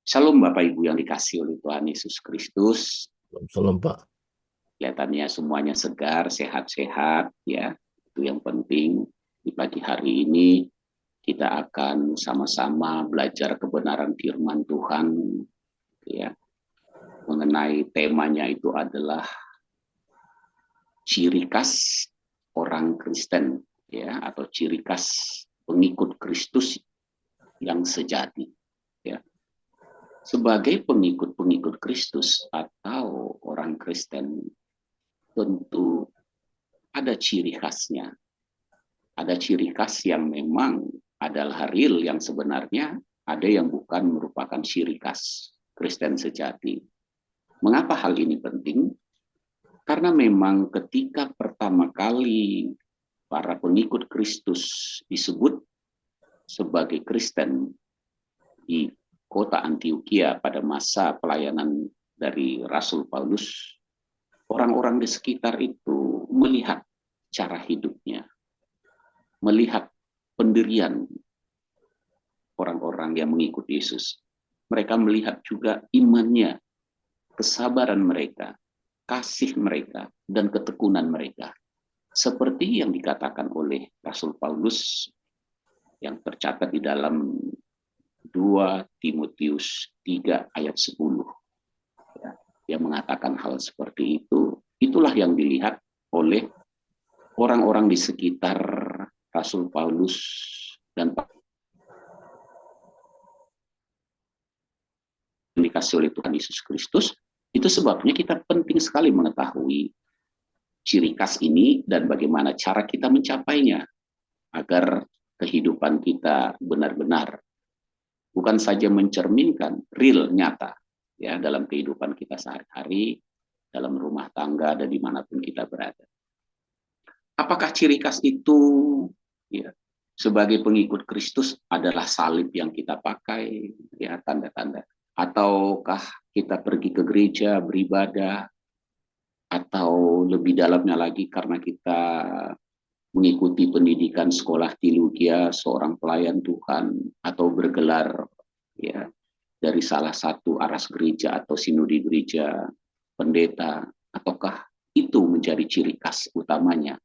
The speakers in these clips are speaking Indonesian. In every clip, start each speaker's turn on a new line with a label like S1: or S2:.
S1: Shalom Bapak Ibu yang dikasih oleh Tuhan Yesus Kristus.
S2: Salam Pak.
S1: Kelihatannya semuanya segar, sehat-sehat ya. Itu yang penting. Di pagi hari ini kita akan sama-sama belajar kebenaran firman Tuhan ya. Mengenai temanya itu adalah ciri khas orang Kristen ya, atau ciri khas pengikut Kristus yang sejati ya. Sebagai pengikut-pengikut Kristus atau orang Kristen, tentu ada ciri khasnya. Ada ciri khas yang memang adalah real, yang sebenarnya ada yang bukan merupakan ciri khas Kristen sejati. Mengapa hal ini penting? Karena memang ketika pertama kali para pengikut Kristus disebut sebagai Kristen di kota Antioquia pada masa pelayanan dari Rasul Paulus, orang-orang di sekitar itu melihat cara hidupnya, melihat pendirian orang-orang yang mengikuti Yesus. Mereka melihat juga imannya, kesabaran mereka, kasih mereka, dan ketekunan mereka. Seperti yang dikatakan oleh Rasul Paulus yang tercatat di dalam 2 Timotius 3 ayat 10. Ya, dia mengatakan hal seperti itu. Itulah yang dilihat oleh orang-orang di sekitar Rasul Paulus dan dikasih oleh Tuhan Yesus Kristus. Itu sebabnya kita penting sekali mengetahui ciri khas ini dan bagaimana cara kita mencapainya agar kehidupan kita benar-benar bukan saja mencerminkan real nyata ya dalam kehidupan kita sehari-hari, dalam rumah tangga dan dimanapun kita berada. Apakah ciri khas itu ya, sebagai pengikut Kristus adalah salib yang kita pakai, ya tanda-tanda, ataukah kita pergi ke gereja beribadah, atau lebih dalamnya lagi karena kita mengikuti pendidikan sekolah teologia seorang pelayan Tuhan atau bergelar ya dari salah satu aras gereja atau sinodi gereja pendeta, ataukah itu menjadi ciri khas utamanya?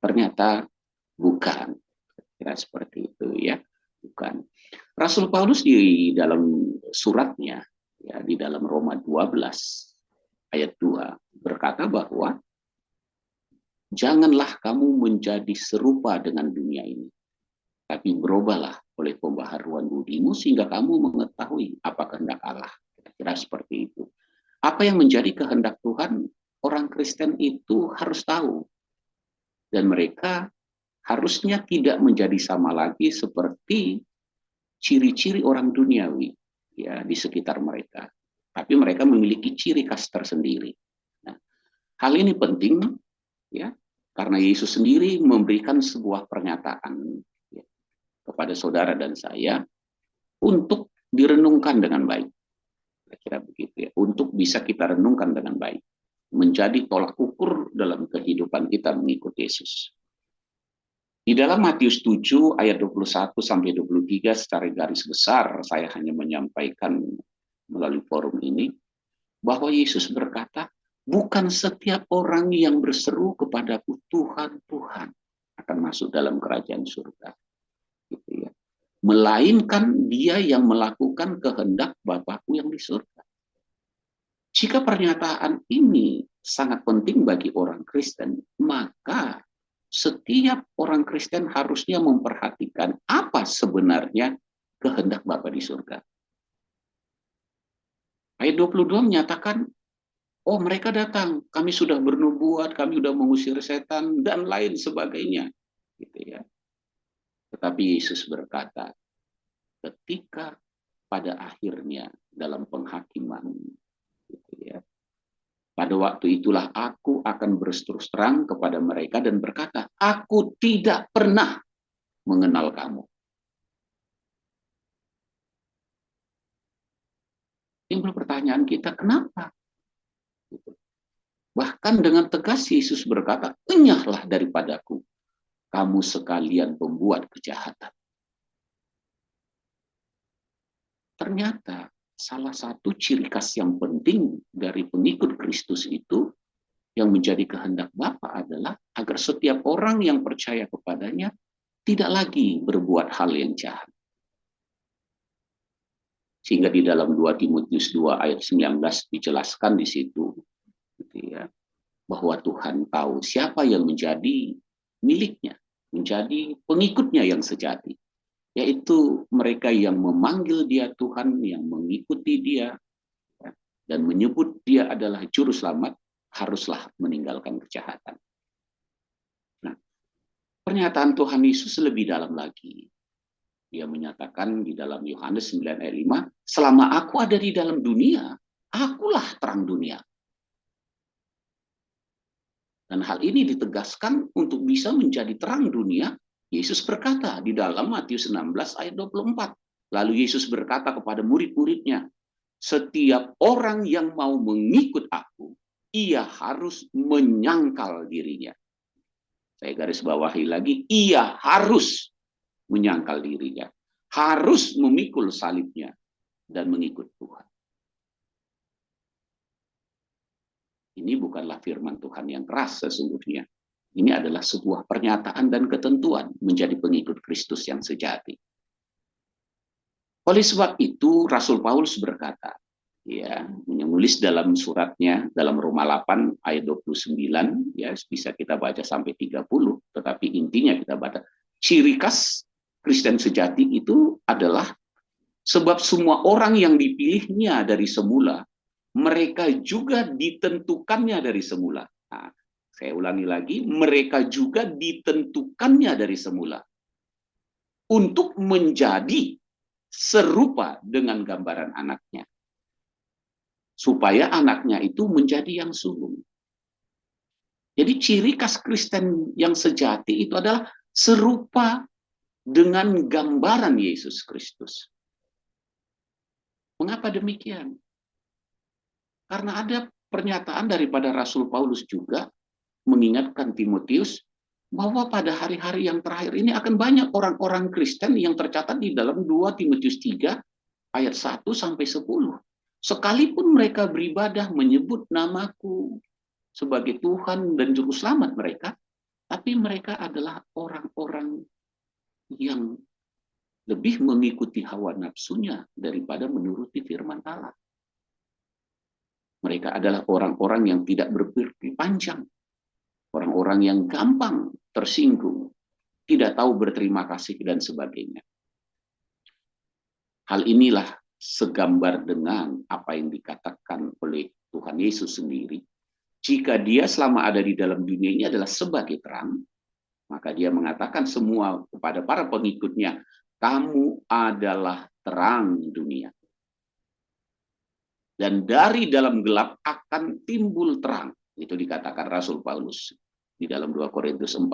S1: Ternyata bukan. Kira seperti itu ya, bukan. Rasul Paulus di dalam suratnya ya di dalam Roma 12 ayat 2 berkata bahwa janganlah kamu menjadi serupa dengan dunia ini, tapi berubahlah oleh pembaharuan budimu sehingga kamu mengetahui apa kehendak Allah. Kira-kira seperti itu. Apa yang menjadi kehendak Tuhan, orang Kristen itu harus tahu. Dan mereka harusnya tidak menjadi sama lagi seperti ciri-ciri orang duniawi ya di sekitar mereka. Tapi mereka memiliki ciri khas tersendiri. Nah, hal ini penting ya karena Yesus sendiri memberikan sebuah pernyataan ya, kepada saudara dan saya untuk direnungkan dengan baik. Kira-kira begitu ya, untuk bisa kita renungkan dengan baik, menjadi tolak ukur dalam kehidupan kita mengikuti Yesus. Di dalam Matius 7 ayat 21 sampai 23 secara garis besar saya hanya menyampaikan melalui forum ini bahwa Yesus berkata, bukan setiap orang yang berseru kepadaku Tuhan, Tuhan akan masuk dalam kerajaan surga. Gitu ya. Melainkan dia yang melakukan kehendak Bapakku yang di surga. Jika pernyataan ini sangat penting bagi orang Kristen, maka setiap orang Kristen harusnya memperhatikan apa sebenarnya kehendak Bapa di surga. Ayat 22 menyatakan, oh mereka datang, kami sudah bernubuat, kami sudah mengusir setan, dan lain sebagainya. Gitu ya. Tetapi Yesus berkata, ketika pada akhirnya dalam penghakiman, gitu ya, pada waktu itulah aku akan berterus terang kepada mereka dan berkata, aku tidak pernah mengenal kamu. Timbul pertanyaan kita, kenapa? Bahkan dengan tegas Yesus berkata, enyahlah daripadaku, kamu sekalian pembuat kejahatan. ternyata salah satu ciri khas yang penting dari pengikut Kristus itu yang menjadi kehendak Bapa adalah agar setiap orang yang percaya kepadanya tidak lagi berbuat hal yang jahat. Sehingga di dalam 2 Timotius 2 ayat 19 dijelaskan di situ, gitu ya, bahwa Tuhan tahu siapa yang menjadi miliknya, menjadi pengikutnya yang sejati, yaitu mereka yang memanggil dia Tuhan, yang mengikuti dia, dan menyebut dia adalah juru selamat, haruslah meninggalkan kejahatan. Nah, pernyataan Tuhan Yesus lebih dalam lagi. Dia menyatakan di dalam Yohanes 9 ayat 5, selama aku ada di dalam dunia, akulah terang dunia. Dan hal ini ditegaskan untuk bisa menjadi terang dunia. Yesus berkata di dalam Matius 16 ayat 24. Lalu Yesus berkata kepada murid-muridnya, setiap orang yang mau mengikut aku, ia harus menyangkal dirinya. Saya garis bawahi lagi, ia harus menyangkal dirinya, harus memikul salibnya dan mengikut Tuhan. Ini bukanlah firman Tuhan yang keras sesungguhnya. Ini adalah sebuah pernyataan dan ketentuan menjadi pengikut Kristus yang sejati. Oleh sebab itu Rasul Paulus berkata, ya, menulis dalam suratnya dalam Roma 8 ayat 29, ya bisa kita baca sampai 30, tetapi intinya kita baca ciri khas Kristen sejati itu adalah sebab semua orang yang dipilihnya dari semula, mereka juga ditentukannya dari semula. Nah, saya ulangi lagi, mereka juga ditentukannya dari semula untuk menjadi serupa dengan gambaran anaknya, supaya anaknya itu menjadi yang sulung. Jadi ciri khas Kristen yang sejati itu adalah serupa dengan gambaran Yesus Kristus. Mengapa demikian? Karena ada pernyataan daripada Rasul Paulus juga mengingatkan Timotius bahwa pada hari-hari yang terakhir ini akan banyak orang-orang Kristen yang tercatat di dalam 2 Timotius 3 ayat 1 sampai 10. Sekalipun mereka beribadah menyebut namaku sebagai Tuhan dan Juru Selamat mereka, tapi mereka adalah orang-orang yang lebih mengikuti hawa nafsunya daripada menuruti firman Allah. Mereka adalah orang-orang yang tidak berpikir panjang, orang-orang yang gampang tersinggung, tidak tahu berterima kasih dan sebagainya. Hal inilah segambar dengan apa yang dikatakan oleh Tuhan Yesus sendiri. Jika dia selama ada di dalam dunia ini adalah sebagai terang, maka dia mengatakan semua kepada para pengikutnya, kamu adalah terang dunia. Dan dari dalam gelap akan timbul terang. Itu dikatakan Rasul Paulus di dalam 2 Korintus 4.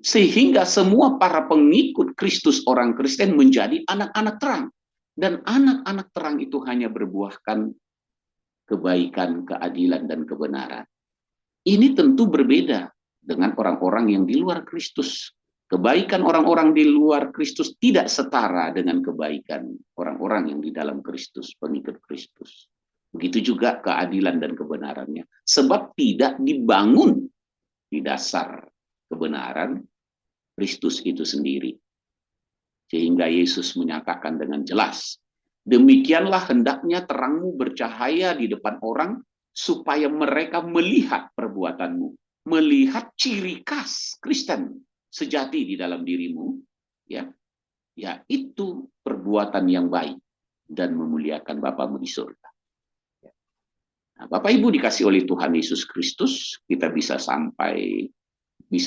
S1: Sehingga semua para pengikut Kristus orang Kristen menjadi anak-anak terang. Dan anak-anak terang itu hanya berbuahkan kebaikan, keadilan, dan kebenaran. Ini tentu berbeda dengan orang-orang yang di luar Kristus. Kebaikan orang-orang di luar Kristus tidak setara dengan kebaikan orang-orang yang di dalam Kristus, pengikut Kristus. Begitu juga keadilan dan kebenarannya. Sebab tidak dibangun di dasar kebenaran Kristus itu sendiri. Sehingga Yesus menyatakan dengan jelas, demikianlah hendaknya terangmu bercahaya di depan orang, supaya mereka melihat perbuatanmu, melihat ciri khas Kristen sejati di dalam dirimu, ya, yaitu perbuatan yang baik dan memuliakan Bapamu di surga. Nah, Bapak Ibu dikasih oleh Tuhan Yesus Kristus, kita bisa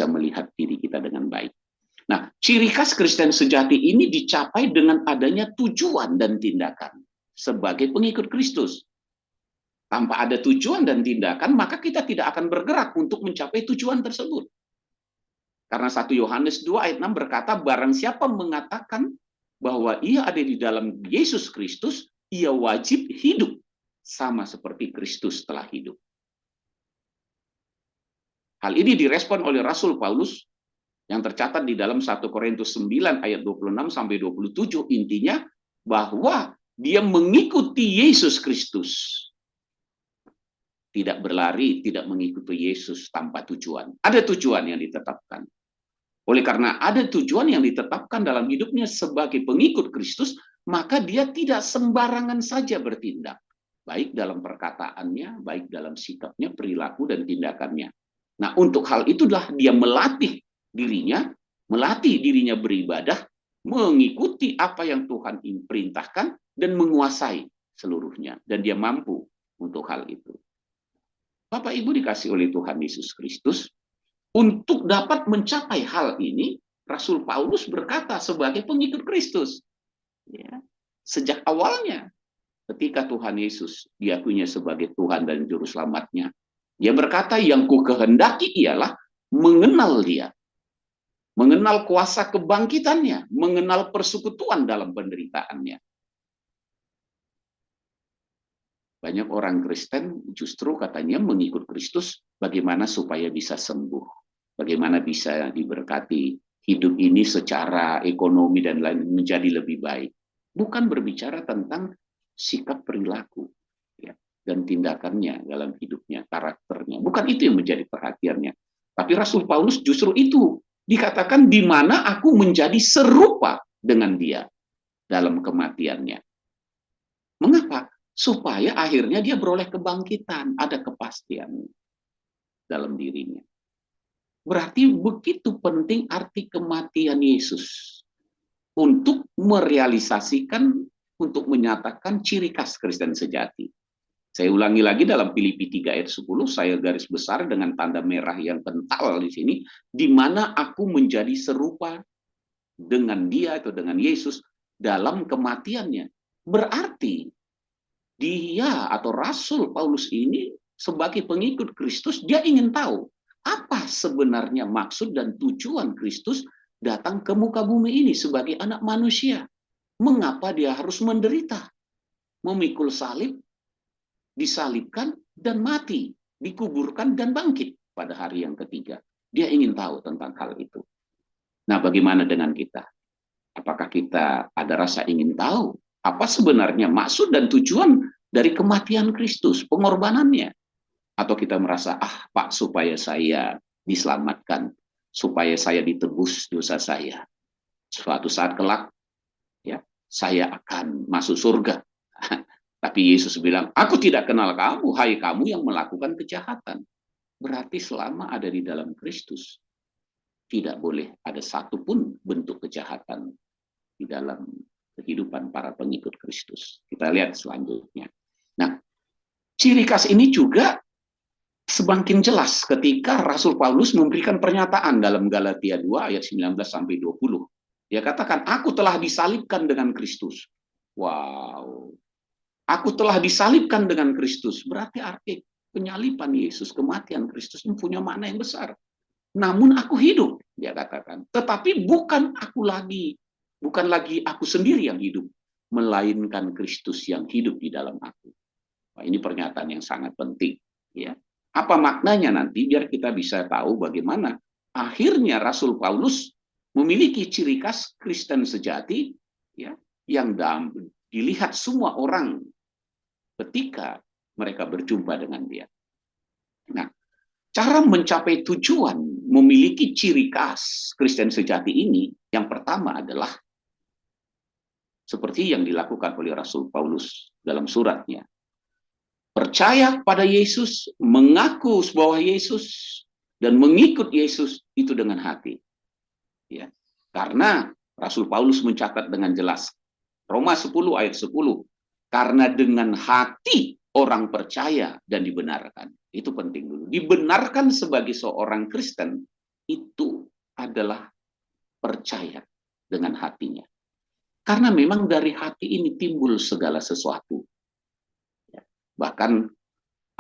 S1: melihat diri kita dengan baik. Nah, ciri khas Kristen sejati ini dicapai dengan adanya tujuan dan tindakan sebagai pengikut Kristus. Tanpa ada tujuan dan tindakan, maka kita tidak akan bergerak untuk mencapai tujuan tersebut. Karena 1 Yohanes 2 ayat 6 berkata, barang siapa mengatakan bahwa ia ada di dalam Yesus Kristus, ia wajib hidup sama seperti Kristus telah hidup. Hal ini direspon oleh Rasul Paulus yang tercatat di dalam 1 Korintus 9 ayat 26 sampai 27, intinya bahwa Dia mengikuti Yesus Kristus. Tidak berlari, tidak mengikuti Yesus tanpa tujuan. Ada tujuan yang ditetapkan. Oleh karena ada tujuan yang ditetapkan dalam hidupnya sebagai pengikut Kristus, maka dia tidak sembarangan saja bertindak. Baik dalam perkataannya, baik dalam sikapnya, perilaku, dan tindakannya. Nah, untuk hal itulah dia melatih dirinya beribadah, mengikuti apa yang Tuhan perintahkan, dan menguasai seluruhnya. Dan dia mampu untuk hal itu. Bapak Ibu dikasih oleh Tuhan Yesus Kristus, untuk dapat mencapai hal ini, Rasul Paulus berkata sebagai pengikut Kristus. Ya, sejak awalnya, ketika Tuhan Yesus diakuinya sebagai Tuhan dan Juru Selamatnya, dia berkata, yang ku kehendaki ialah mengenal dia, mengenal kuasa kebangkitannya, mengenal persekutuan dalam penderitaannya. Banyak orang Kristen justru katanya mengikut Kristus bagaimana supaya bisa sembuh, bagaimana bisa diberkati hidup ini secara ekonomi dan lain menjadi lebih baik. Bukan berbicara tentang sikap perilaku ya, dan tindakannya dalam hidupnya, karakternya. Bukan itu yang menjadi perhatiannya. Tapi Rasul Paulus justru itu dikatakan di mana aku menjadi serupa dengan dia dalam kematiannya. Mengapa? Supaya akhirnya dia beroleh kebangkitan, ada kepastian dalam dirinya. Berarti begitu penting arti kematian Yesus untuk merealisasikan, untuk menyatakan ciri khas Kristen sejati. Saya ulangi lagi dalam Filipi 3 ayat 10, saya garis besar dengan tanda merah yang kental di sini, di mana aku menjadi serupa dengan dia atau dengan Yesus dalam kematiannya. Berarti dia atau Rasul Paulus ini sebagai pengikut Kristus, dia ingin tahu apa sebenarnya maksud dan tujuan Kristus datang ke muka bumi ini sebagai anak manusia. Mengapa dia harus menderita, memikul salib, disalibkan, dan mati, dikuburkan, dan bangkit pada hari yang ketiga. Dia ingin tahu tentang hal itu. Nah, bagaimana dengan kita? Apakah kita ada rasa ingin tahu apa sebenarnya maksud dan tujuan dari kematian Kristus, pengorbanannya? Atau kita merasa, Pak, supaya saya diselamatkan, supaya saya ditebus dosa saya. Suatu saat kelak, ya, saya akan masuk surga. Tapi Yesus bilang, aku tidak kenal kamu, hai kamu yang melakukan kejahatan. Berarti selama ada di dalam Kristus, tidak boleh ada satupun bentuk kejahatan di dalam kehidupan para pengikut Kristus. Kita lihat selanjutnya. Nah, ciri khas ini juga semakin jelas ketika Rasul Paulus memberikan pernyataan dalam Galatia 2 ayat 19 sampai 20. Dia katakan, aku telah disalibkan dengan Kristus. Wow. Aku telah disalibkan dengan Kristus. Berarti arti penyaliban Yesus, kematian Kristus ini punya makna yang besar. Namun aku hidup, dia katakan. Tetapi bukan lagi aku sendiri yang hidup, melainkan Kristus yang hidup di dalam aku. Nah, ini pernyataan yang sangat penting. Ya. Apa maknanya nanti? Biar kita bisa tahu bagaimana akhirnya Rasul Paulus memiliki ciri khas Kristen sejati, ya, yang dilihat semua orang ketika mereka berjumpa dengan dia. Nah, cara mencapai tujuan memiliki ciri khas Kristen sejati ini, yang pertama adalah seperti yang dilakukan oleh Rasul Paulus dalam suratnya. Percaya pada Yesus, mengaku bahwa Yesus, dan mengikut Yesus itu dengan hati. Ya. Karena Rasul Paulus mencatat dengan jelas, Roma 10 ayat 10, karena dengan hati orang percaya dan dibenarkan. Itu penting dulu. Dibenarkan sebagai seorang Kristen, itu adalah percaya dengan hatinya. Karena memang dari hati ini timbul segala sesuatu. Bahkan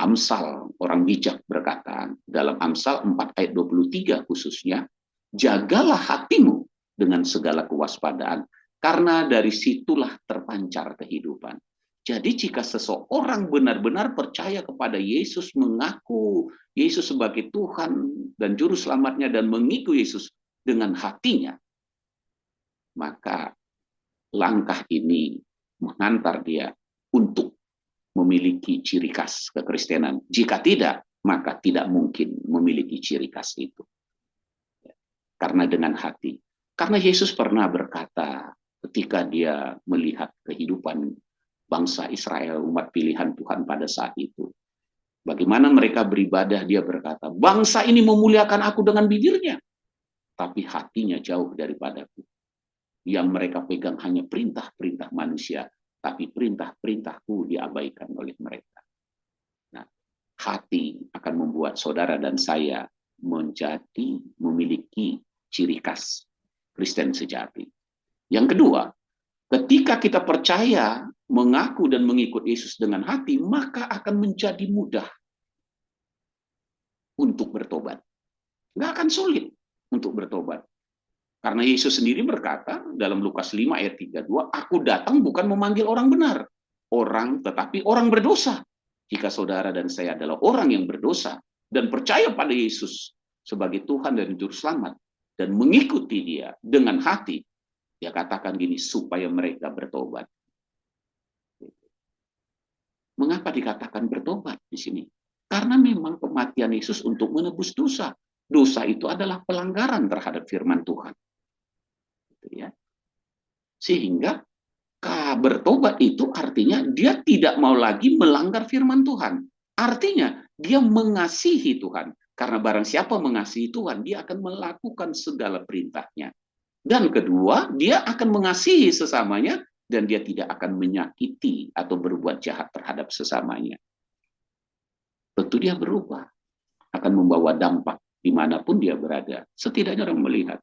S1: Amsal, orang bijak berkata, dalam Amsal 4 ayat 23 khususnya, jagalah hatimu dengan segala kewaspadaan, karena dari situlah terpancar kehidupan. Jadi jika seseorang benar-benar percaya kepada Yesus, mengaku Yesus sebagai Tuhan dan Juru Selamatnya, dan mengikuti Yesus dengan hatinya, maka langkah ini mengantar dia untuk memiliki ciri khas kekristenan. Jika tidak, maka tidak mungkin memiliki ciri khas itu. Karena dengan hati. Karena Yesus pernah berkata ketika dia melihat kehidupan bangsa Israel, umat pilihan Tuhan pada saat itu. Bagaimana mereka beribadah, dia berkata, bangsa ini memuliakan aku dengan bibirnya, tapi hatinya jauh daripadaku. Yang mereka pegang hanya perintah-perintah manusia, tapi perintah-perintahku diabaikan oleh mereka. Nah, hati akan membuat saudara dan saya memiliki ciri khas Kristen sejati. Yang kedua, ketika kita percaya, mengaku dan mengikut Yesus dengan hati, maka akan menjadi mudah untuk bertobat. Nggak akan sulit untuk bertobat. Karena Yesus sendiri berkata dalam Lukas 5 ayat 32, aku datang bukan memanggil orang benar, tetapi orang berdosa. Jika saudara dan saya adalah orang yang berdosa dan percaya pada Yesus sebagai Tuhan dan Juru Selamat dan mengikuti Dia dengan hati, Dia katakan gini, supaya mereka bertobat. Mengapa dikatakan bertobat di sini? Karena memang kematian Yesus untuk menebus dosa. Dosa itu adalah pelanggaran terhadap firman Tuhan. Sehingga bertobat itu artinya dia tidak mau lagi melanggar firman Tuhan. Artinya dia mengasihi Tuhan. Karena barang siapa mengasihi Tuhan, dia akan melakukan segala perintahnya. Dan kedua, dia akan mengasihi sesamanya dan dia tidak akan menyakiti atau berbuat jahat terhadap sesamanya. Tentu dia berubah, akan membawa dampak dimanapun dia berada. Setidaknya orang melihat,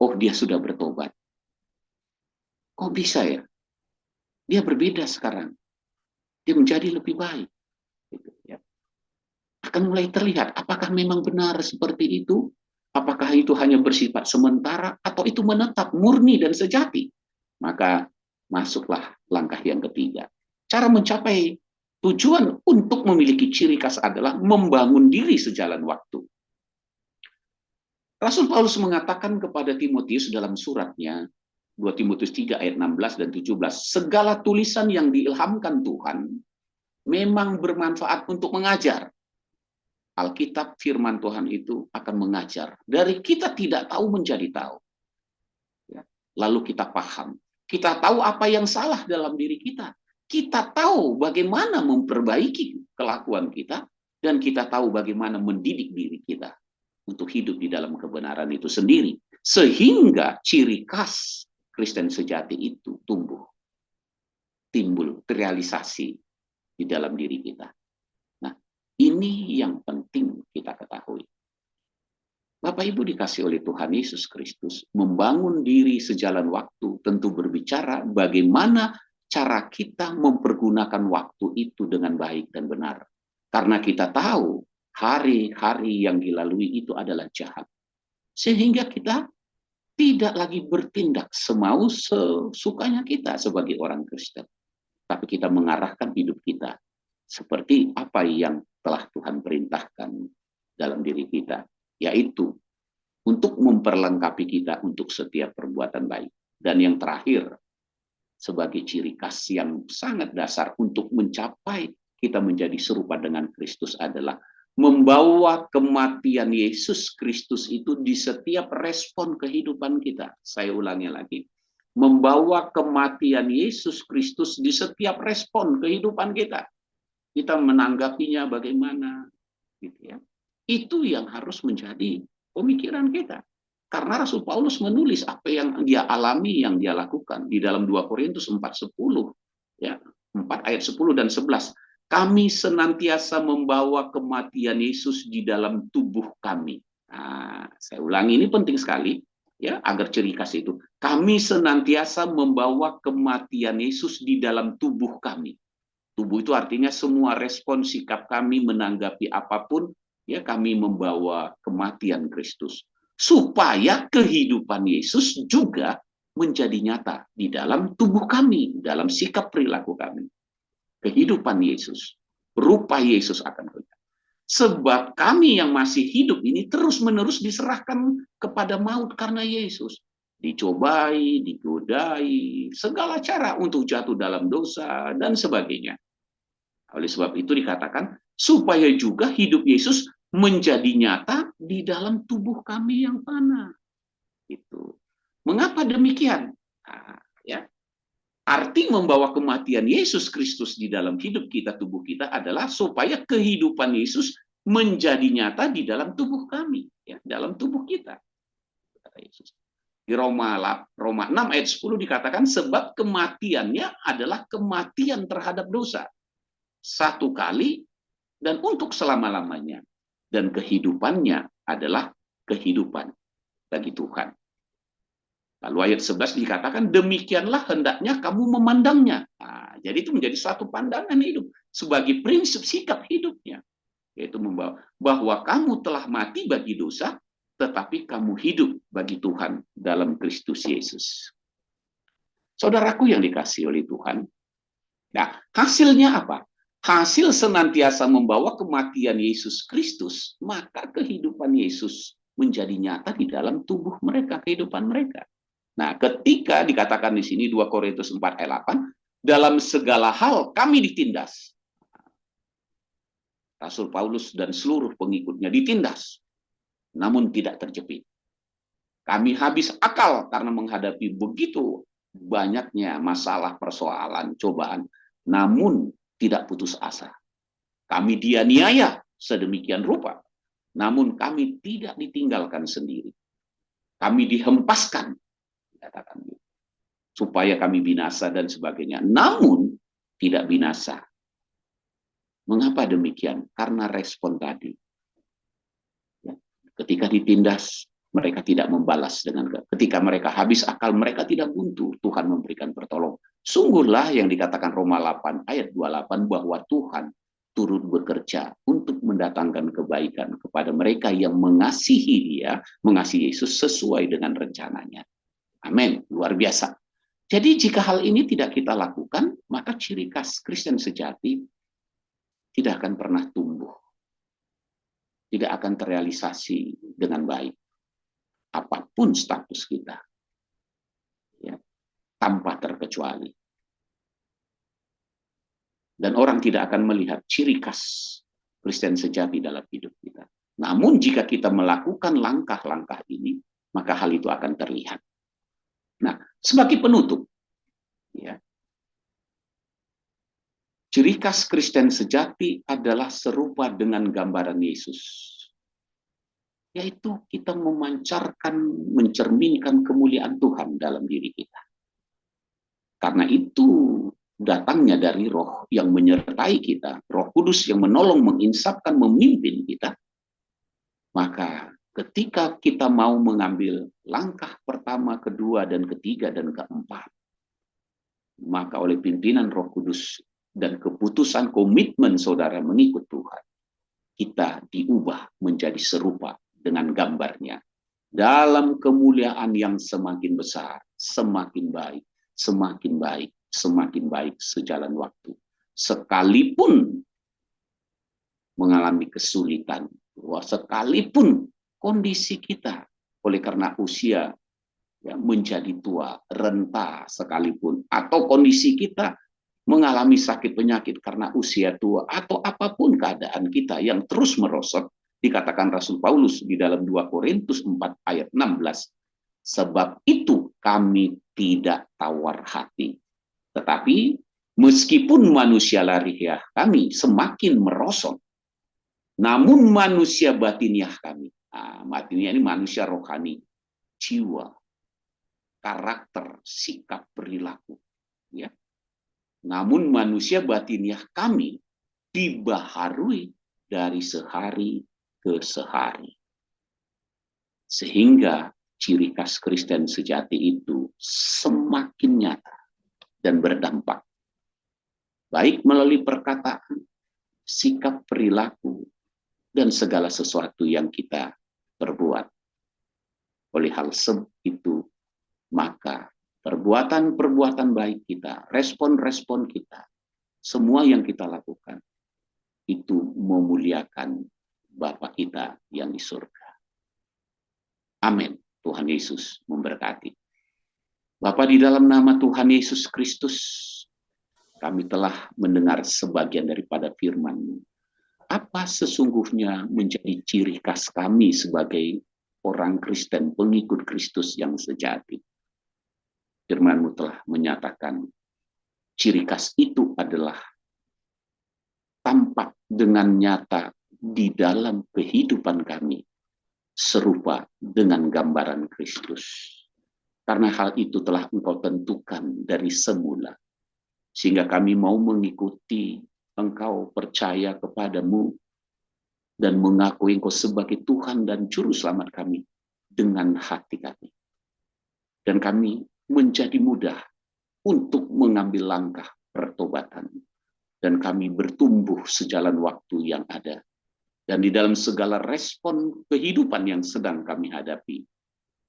S1: oh dia sudah bertobat. Kok bisa ya? Dia berbeda sekarang. Dia menjadi lebih baik. Akan mulai terlihat apakah memang benar seperti itu? Apakah itu hanya bersifat sementara atau itu menetap murni dan sejati? Maka masuklah langkah yang ketiga. Cara mencapai tujuan untuk memiliki ciri khas adalah membangun diri sejalan waktu. Rasul Paulus mengatakan kepada Timotius dalam suratnya 2 Timotius 3 ayat 16 dan 17, segala tulisan yang diilhamkan Tuhan memang bermanfaat untuk mengajar. Alkitab firman Tuhan itu akan mengajar. Dari kita tidak tahu menjadi tahu. Lalu kita paham. Kita tahu apa yang salah dalam diri kita. Kita tahu bagaimana memperbaiki kelakuan kita. Dan kita tahu bagaimana mendidik diri kita untuk hidup di dalam kebenaran itu sendiri. Sehingga ciri khas Kristen sejati itu tumbuh, timbul, terrealisasi di dalam diri kita. Nah, ini yang penting kita ketahui. Bapak Ibu dikasih oleh Tuhan Yesus Kristus, membangun diri sejalan waktu tentu berbicara bagaimana cara kita mempergunakan waktu itu dengan baik dan benar. Karena kita tahu hari-hari yang dilalui itu adalah jahat. Sehingga kita tidak lagi bertindak semau sesukanya kita sebagai orang Kristen. Tapi kita mengarahkan hidup kita seperti apa yang telah Tuhan perintahkan dalam diri kita. Yaitu untuk memperlengkapi kita untuk setiap perbuatan baik. Dan yang terakhir, sebagai ciri khas yang sangat dasar untuk mencapai kita menjadi serupa dengan Kristus adalah membawa kematian Yesus Kristus itu di setiap respon kehidupan kita. Saya ulangi lagi. Membawa kematian Yesus Kristus di setiap respon kehidupan kita. Kita menanggapinya bagaimana. Gitu ya. Itu yang harus menjadi pemikiran kita. Karena Rasul Paulus menulis apa yang dia alami, yang dia lakukan. Di dalam 2 Korintus 4:10. Ya, 4 ayat 10 dan 11. Kami senantiasa membawa kematian Yesus di dalam tubuh kami. Nah, saya ulangi, ini penting sekali ya agar ciri khas itu. Kami senantiasa membawa kematian Yesus di dalam tubuh kami. Tubuh itu artinya semua respon sikap kami menanggapi apapun, ya kami membawa kematian Kristus. Supaya kehidupan Yesus juga menjadi nyata di dalam tubuh kami, dalam sikap perilaku kami. Kehidupan Yesus, rupa Yesus akan kelihatan. Sebab kami yang masih hidup ini terus-menerus diserahkan kepada maut karena Yesus. dicobai, digodai, segala cara untuk jatuh dalam dosa, dan sebagainya. Oleh sebab itu dikatakan, supaya juga hidup Yesus menjadi nyata di dalam tubuh kami yang fana. Itu. Mengapa demikian? Nah, ya. Arti membawa kematian Yesus Kristus di dalam hidup kita, tubuh kita adalah supaya kehidupan Yesus menjadi nyata di dalam tubuh kami, ya, dalam tubuh kita. Kata Yesus. Di Roma 6 ayat 10 dikatakan, sebab kematiannya adalah kematian terhadap dosa. Satu kali dan untuk selama-lamanya. Dan kehidupannya adalah kehidupan bagi Tuhan. Lalu ayat 11 dikatakan, demikianlah hendaknya kamu memandangnya. Nah, jadi itu menjadi suatu pandangan hidup. Sebagai prinsip sikap hidupnya. Yaitu membawa bahwa kamu telah mati bagi dosa, tetapi kamu hidup bagi Tuhan dalam Kristus Yesus. Saudaraku yang dikasihi oleh Tuhan. Nah, hasilnya apa? Hasil senantiasa membawa kematian Yesus Kristus, maka kehidupan Yesus menjadi nyata di dalam tubuh mereka, kehidupan mereka. Nah, ketika dikatakan di sini 2 Korintus 4 ayat 8, dalam segala hal kami ditindas. Rasul Paulus dan seluruh pengikutnya ditindas, namun tidak terjepit. Kami habis akal karena menghadapi begitu banyaknya masalah, persoalan, cobaan, namun tidak putus asa. Kami dianiaya sedemikian rupa, namun kami tidak ditinggalkan sendiri. Kami dihempaskan, katakan gitu, supaya kami binasa dan sebagainya. Namun tidak binasa. Mengapa demikian? Karena respon tadi. Ketika ditindas, mereka tidak membalas dengan ketika mereka habis akal, mereka tidak buntu. Tuhan memberikan pertolongan. Sungguhlah yang dikatakan Roma 8 ayat 28 bahwa Tuhan turut bekerja untuk mendatangkan kebaikan kepada mereka yang mengasihi Dia, mengasihi Yesus sesuai dengan rencananya. Amin. Luar biasa. Jadi jika hal ini tidak kita lakukan, maka ciri khas Kristen sejati tidak akan pernah tumbuh. Tidak akan terrealisasi dengan baik. Apapun status kita. Ya, tanpa terkecuali. Dan orang tidak akan melihat ciri khas Kristen sejati dalam hidup kita. Namun jika kita melakukan langkah-langkah ini, maka hal itu akan terlihat. Nah, sebagai penutup, ya, ciri khas Kristen sejati adalah serupa dengan gambaran Yesus. Yaitu kita memancarkan, mencerminkan kemuliaan Tuhan dalam diri kita. Karena itu datangnya dari Roh yang menyertai kita, Roh Kudus yang menolong, menginsapkan, memimpin kita. Maka ketika kita mau mengambil langkah pertama, kedua, dan ketiga, dan keempat, maka oleh pimpinan Roh Kudus dan keputusan komitmen saudara mengikut Tuhan, kita diubah menjadi serupa dengan gambarnya. Dalam kemuliaan yang semakin besar, semakin baik, semakin baik, semakin baik sejalan waktu. Sekalipun mengalami kesulitan, sekalipun kondisi kita oleh karena usia ya, menjadi tua, renta sekalipun, atau kondisi kita mengalami sakit penyakit karena usia tua, atau apapun keadaan kita yang terus merosot, dikatakan Rasul Paulus di dalam 2 Korintus 4 ayat 16, sebab itu kami tidak tawar hati. Tetapi meskipun manusia lahiriah kami semakin merosot, namun manusia batiniah kami, batiniah ini manusia rohani, jiwa, karakter, sikap, perilaku, ya. Namun manusia batiniah kami dibaharui dari sehari ke sehari. Sehingga ciri khas Kristen sejati itu semakin nyata dan berdampak. Baik melalui perkataan, sikap, perilaku, dan segala sesuatu yang kita perbuat. Oleh hal itu, maka perbuatan-perbuatan baik kita, respon-respon kita, semua yang kita lakukan, itu memuliakan Bapa kita yang di surga. Amin. Tuhan Yesus memberkati. Bapa, di dalam nama Tuhan Yesus Kristus, kami telah mendengar sebagian daripada firman-Mu. Apa sesungguhnya menjadi ciri khas kami sebagai orang Kristen, pengikut Kristus yang sejati? Firman-Mu telah menyatakan, ciri khas itu adalah tampak dengan nyata di dalam kehidupan kami, serupa dengan gambaran Kristus. Karena hal itu telah Engkau tentukan dari semula, sehingga kami mau mengikuti Engkau, percaya kepadamu, dan mengakui Engkau sebagai Tuhan dan Juru Selamat kami dengan hati kami. Dan kami menjadi mudah untuk mengambil langkah pertobatan. Dan kami bertumbuh sejalan waktu yang ada. Dan di dalam segala respon kehidupan yang sedang kami hadapi,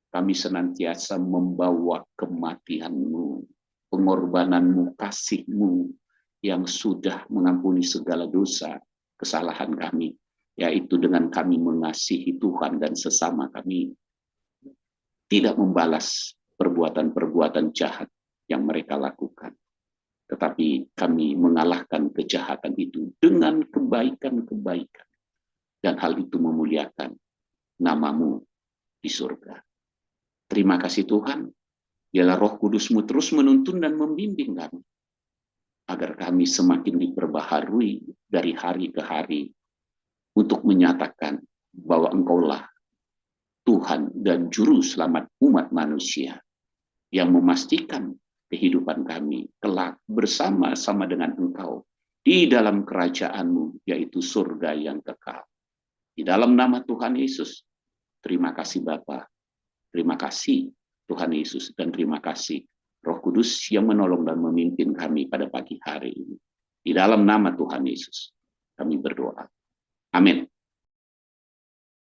S1: kami senantiasa membawa kematian-Mu, pengorbanan-Mu, kasih-Mu yang sudah mengampuni segala dosa, kesalahan kami, yaitu dengan kami mengasihi Tuhan dan sesama kami, tidak membalas perbuatan-perbuatan jahat yang mereka lakukan. Tetapi kami mengalahkan kejahatan itu dengan kebaikan-kebaikan. Dan hal itu memuliakan nama-Mu di surga. Terima kasih Tuhan, biarlah Roh Kudus-Mu terus menuntun dan membimbing kami, agar kami semakin diperbaharui dari hari ke hari, untuk menyatakan bahwa Engkaulah Tuhan dan Juru Selamat umat manusia, yang memastikan kehidupan kami kelak bersama-sama dengan Engkau di dalam kerajaan-Mu, yaitu surga yang kekal. Di dalam nama Tuhan Yesus, terima kasih Bapa, terima kasih Tuhan Yesus, dan terima kasih Roh Kudus yang menolong dan memimpin kami pada pagi hari ini. Di dalam nama Tuhan Yesus, kami berdoa. Amin.